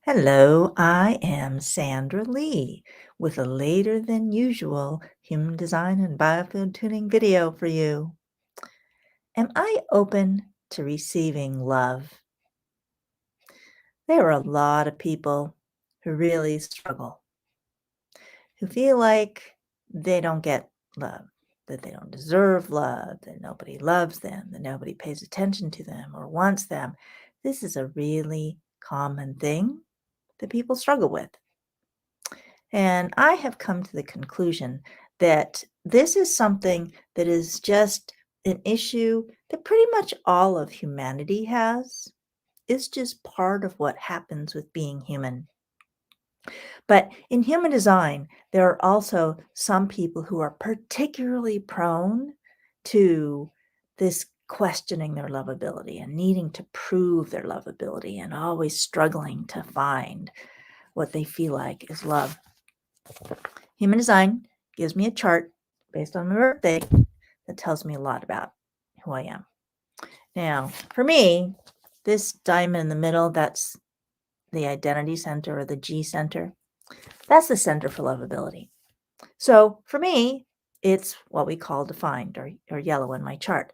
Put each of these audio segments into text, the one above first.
Hello, I am Sandra Lee with a later than usual human design and biofield tuning video for you. Am I open to receiving love? There are a lot of people who really struggle, who feel like they don't get love, that they don't deserve love, that nobody loves them, that nobody pays attention to them or wants them. This is a really common thing that people struggle with. And I have come to the conclusion that this is something that is just an issue that pretty much all of humanity has. It's just part of what happens with being human. But in human design, there are also some people who are particularly prone to this questioning their lovability and needing to prove their lovability and always struggling to find what they feel like is love. Human design gives me a chart based on my birthday that tells me a lot about who I am. Now, for me, this diamond in the middle, that's the identity center or the G center. That's the center for lovability. So for me, it's what we call defined or yellow in my chart.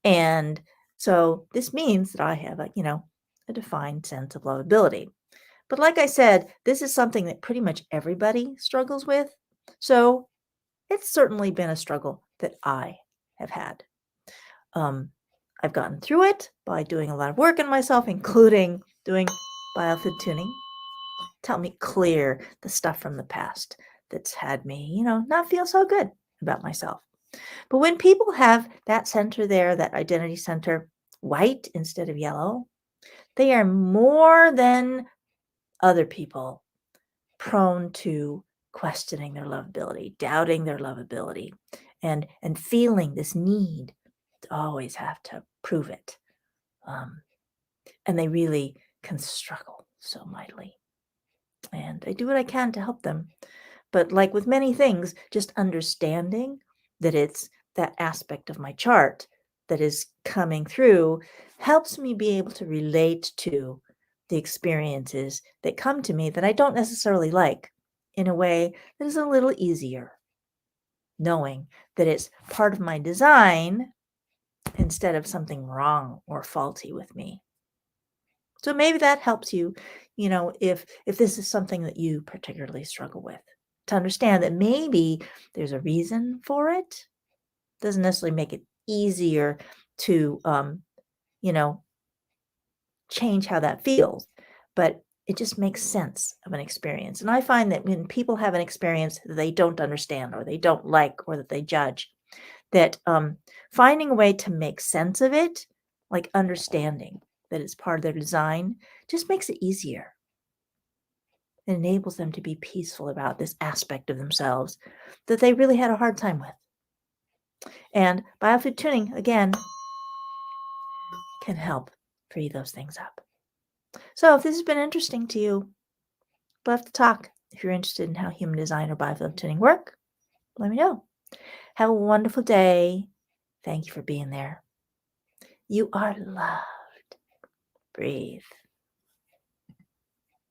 And so this means that I have a defined sense of lovability. But like I said, this is something that pretty much everybody struggles with. So it's certainly been a struggle that I have had. Um, I've gotten through it by doing a lot of work on myself, including doing Biofield Tuning to help me clear the stuff from the past that's had me, not feel so good about myself. But when people have that center there, that identity center, white instead of yellow, they are more than other people prone to questioning their lovability, doubting their lovability, and feeling this need to always have to prove it. And they really can struggle so mightily. And I do what I can to help them. But like with many things, just understanding that it's that aspect of my chart that is coming through helps me be able to relate to the experiences that come to me that I don't necessarily like in a way that is a little easier, knowing that it's part of my design instead of something wrong or faulty with me. So maybe that helps you, if this is something that you particularly struggle with, to understand that maybe there's a reason for it. Doesn't necessarily make it easier to change how that feels, but it just makes sense of an experience. And I find that when people have an experience that they don't understand or they don't like or that they judge, that finding a way to make sense of it, like understanding that it's part of their design, just makes it easier. It enables them to be peaceful about this aspect of themselves that they really had a hard time with. And biofield tuning, again, can help free those things up. So if this has been interesting to you, I'd love to talk. If you're interested in how human design or biofield tuning work, let me know. Have a wonderful day. Thank you for being there. You are loved. Breathe.